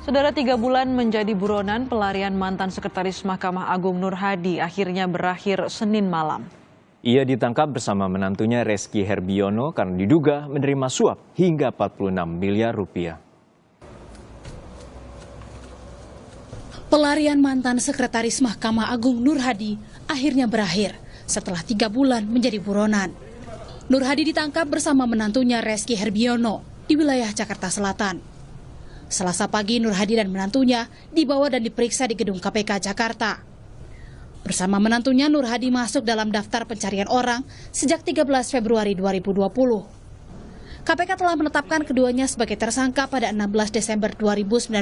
Saudara, 3 bulan menjadi buronan, pelarian mantan Sekretaris Mahkamah Agung Nur Hadi akhirnya berakhir Senin malam. Ia ditangkap bersama menantunya Reski Herbiono karena diduga menerima suap hingga 46 miliar rupiah. Pelarian mantan Sekretaris Mahkamah Agung Nur Hadi akhirnya berakhir setelah 3 bulan menjadi buronan. Nur Hadi ditangkap bersama menantunya Reski Herbiono di wilayah Jakarta Selatan. Selasa pagi, Nur Hadi dan menantunya dibawa dan diperiksa di gedung KPK Jakarta. Bersama menantunya, Nur Hadi masuk dalam daftar pencarian orang sejak 13 Februari 2020. KPK telah menetapkan keduanya sebagai tersangka pada 16 Desember 2019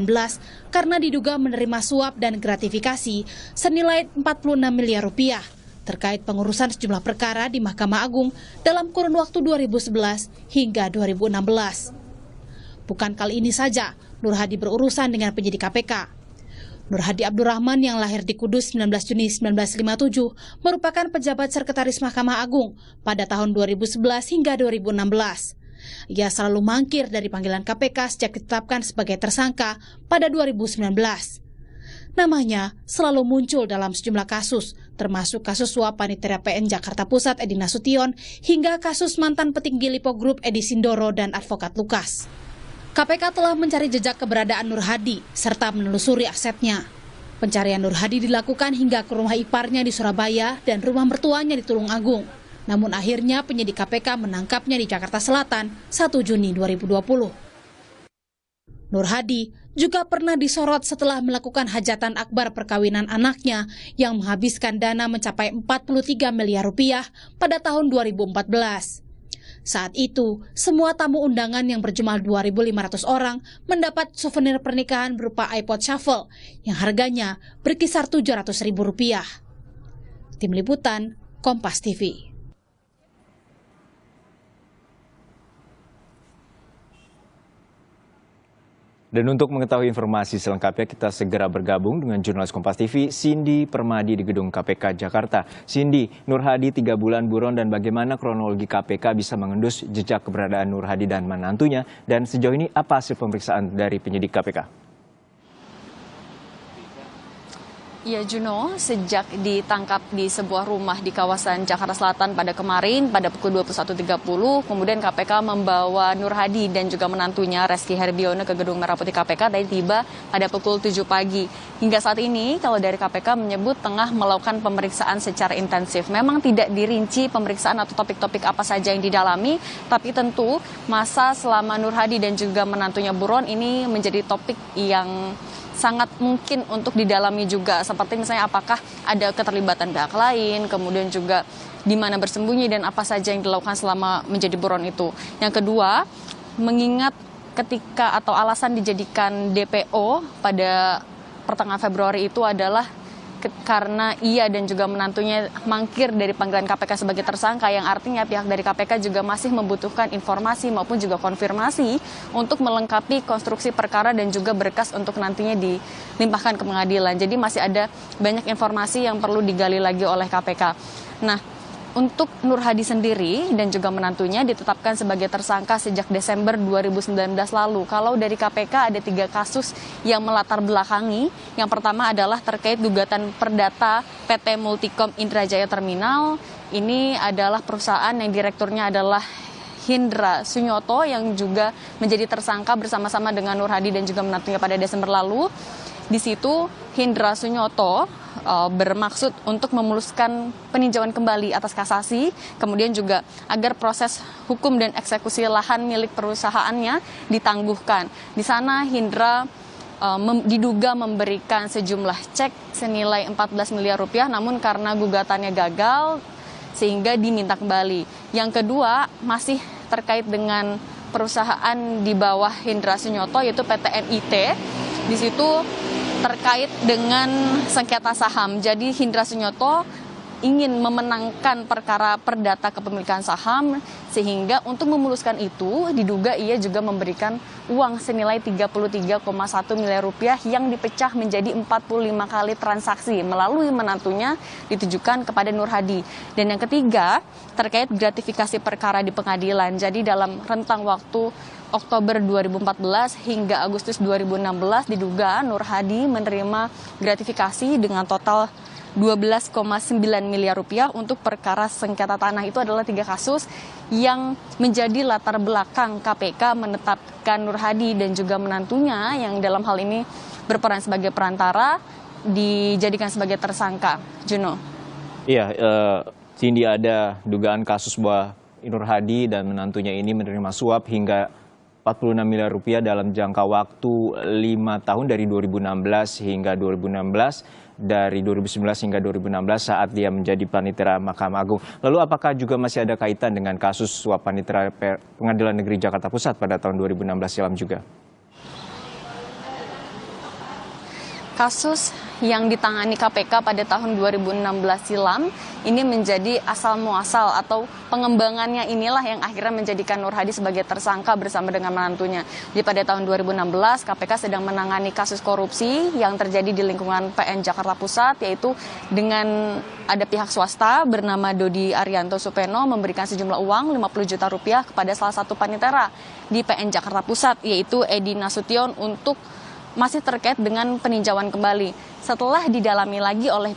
karena diduga menerima suap dan gratifikasi senilai 46 miliar rupiah terkait pengurusan sejumlah perkara di Mahkamah Agung dalam kurun waktu 2011 hingga 2016. Bukan kali ini saja Nur Hadi berurusan dengan penyidik KPK. Nur Hadi Abdurrahman yang lahir di Kudus 19 Juni 1957 merupakan pejabat Sekretaris Mahkamah Agung pada tahun 2011 hingga 2016. Ia selalu mangkir dari panggilan KPK sejak ditetapkan sebagai tersangka pada 2019. Namanya selalu muncul dalam sejumlah kasus, termasuk kasus suap Panitera PN Jakarta Pusat Edi Nasution hingga kasus mantan petinggi Lipo Group Edi Sindoro dan advokat Lukas. KPK telah mencari jejak keberadaan Nur Hadi serta menelusuri asetnya. Pencarian Nur Hadi dilakukan hingga ke rumah iparnya di Surabaya dan rumah mertuanya di Tulungagung. Namun akhirnya penyidik KPK menangkapnya di Jakarta Selatan 1 Juni 2020. Nur Hadi juga pernah disorot setelah melakukan hajatan akbar perkawinan anaknya yang menghabiskan dana mencapai 43 miliar rupiah pada tahun 2014. Saat itu, semua tamu undangan yang berjumlah 2.500 orang mendapat souvenir pernikahan berupa iPod Shuffle yang harganya berkisar Rp700.000. Tim Liputan, Kompas TV. Dan untuk mengetahui informasi selengkapnya, kita segera bergabung dengan jurnalis Kompas TV, Cindy Permadi di Gedung KPK Jakarta. Cindy, Nur Hadi 3 bulan buron dan bagaimana kronologi KPK bisa mengendus jejak keberadaan Nur Hadi dan menantunya, dan sejauh ini apa hasil pemeriksaan dari penyidik KPK? Ya Juno, sejak ditangkap di sebuah rumah di kawasan Jakarta Selatan pada kemarin pada pukul 21.30, kemudian KPK membawa Nur Hadi dan juga menantunya Reski Herbiono ke Gedung Merah Putih KPK dan tiba pada pukul 7 pagi. Hingga saat ini, kalau dari KPK menyebut tengah melakukan pemeriksaan secara intensif. Memang tidak dirinci pemeriksaan atau topik-topik apa saja yang didalami, tapi tentu masa selama Nur Hadi dan juga menantunya buron ini menjadi topik yang sangat mungkin untuk didalami juga, seperti misalnya apakah ada keterlibatan pihak lain, kemudian juga di mana bersembunyi dan apa saja yang dilakukan selama menjadi buron itu. Yang kedua, mengingat ketika atau alasan dijadikan DPO pada pertengahan Februari itu adalah karena ia dan juga menantunya mangkir dari panggilan KPK sebagai tersangka, yang artinya pihak dari KPK juga masih membutuhkan informasi maupun juga konfirmasi untuk melengkapi konstruksi perkara dan juga berkas untuk nantinya dilimpahkan ke pengadilan. Jadi masih ada banyak informasi yang perlu digali lagi oleh KPK. Nah, untuk Nur Hadi sendiri dan juga menantunya ditetapkan sebagai tersangka sejak Desember 2019 lalu. Kalau dari KPK ada 3 kasus yang melatar belakangi. Yang pertama adalah terkait gugatan perdata PT Multikom Indrajaya Terminal. Ini adalah perusahaan yang direkturnya adalah Hindra Sunyoto yang juga menjadi tersangka bersama-sama dengan Nur Hadi dan juga menantunya pada Desember lalu. Di situ Hindra Sunyoto bermaksud untuk memuluskan peninjauan kembali atas kasasi, kemudian juga agar proses hukum dan eksekusi lahan milik perusahaannya ditangguhkan. Di sana Hindra diduga memberikan sejumlah cek senilai 14 miliar rupiah, namun karena gugatannya gagal sehingga diminta kembali. Yang kedua masih terkait dengan perusahaan di bawah Hindra Sunyoto, yaitu PT NIT. Di situ terkait dengan sengketa saham. Jadi Hindra Sunyoto ingin memenangkan perkara perdata kepemilikan saham, sehingga untuk memuluskan itu diduga ia juga memberikan uang senilai 33,1 miliar rupiah yang dipecah menjadi 45 kali transaksi melalui menantunya ditujukan kepada Nur Hadi. Dan yang ketiga terkait gratifikasi perkara di pengadilan. Jadi dalam rentang waktu Oktober 2014 hingga Agustus 2016 diduga Nur Hadi menerima gratifikasi dengan total 12,9 miliar rupiah untuk perkara sengketa tanah. Itu adalah 3 kasus yang menjadi latar belakang KPK menetapkan Nur Hadi dan juga menantunya yang dalam hal ini berperan sebagai perantara dijadikan sebagai tersangka. Juno. Iya, Cindy, ada dugaan kasus bahwa Nur Hadi dan menantunya ini menerima suap hingga 46 miliar rupiah dalam jangka waktu 5 tahun dari 2016 hingga 2016. Dari 2019 hingga 2016 saat dia menjadi panitera Mahkamah Agung. Lalu apakah juga masih ada kaitan dengan kasus suap panitera Pengadilan Negeri Jakarta Pusat pada tahun 2016 silam juga? Kasus yang ditangani KPK pada tahun 2016 silam ini menjadi asal muasal atau pengembangannya inilah yang akhirnya menjadikan Nur Hadi sebagai tersangka bersama dengan menantunya. Jadi pada tahun 2016 KPK sedang menangani kasus korupsi yang terjadi di lingkungan PN Jakarta Pusat, yaitu dengan ada pihak swasta bernama Dodi Arianto Supeno memberikan sejumlah uang 50 juta rupiah kepada salah satu panitera di PN Jakarta Pusat, yaitu Edi Nasution, untuk masih terkait dengan peninjauan kembali. Setelah didalami lagi oleh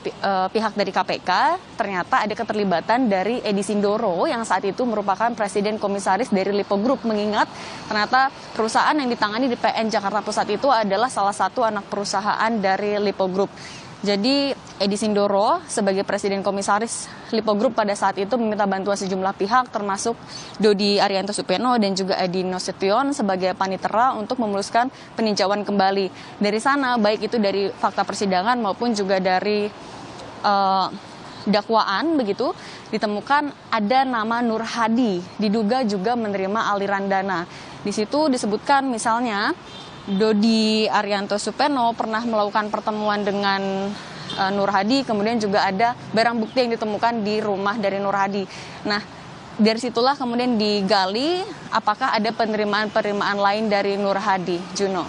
pihak dari KPK, ternyata ada keterlibatan dari Edi Sindoro yang saat itu merupakan presiden komisaris dari Lipo Group, mengingat ternyata perusahaan yang ditangani di PN Jakarta Pusat itu adalah salah satu anak perusahaan dari Lipo Group. Jadi Edi Sindoro sebagai presiden komisaris Lipo Group pada saat itu meminta bantuan sejumlah pihak termasuk Dodi Arianto Supeno dan juga Edi Nasution sebagai panitera untuk memuluskan peninjauan kembali. Dari sana baik itu dari fakta persidangan maupun juga dari dakwaan begitu ditemukan ada nama Nur Hadi diduga juga menerima aliran dana. Di situ disebutkan misalnya Dodi Arianto Supeno pernah melakukan pertemuan dengan Nur Hadi, kemudian juga ada barang bukti yang ditemukan di rumah dari Nur Hadi. Nah, dari situlah kemudian digali apakah ada penerimaan-penerimaan lain dari Nur Hadi. Juno.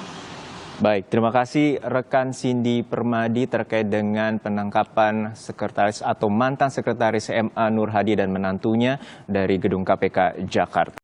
Baik, terima kasih rekan Cindy Permadi terkait dengan penangkapan sekretaris atau mantan sekretaris MA Nur Hadi dan menantunya dari gedung KPK Jakarta.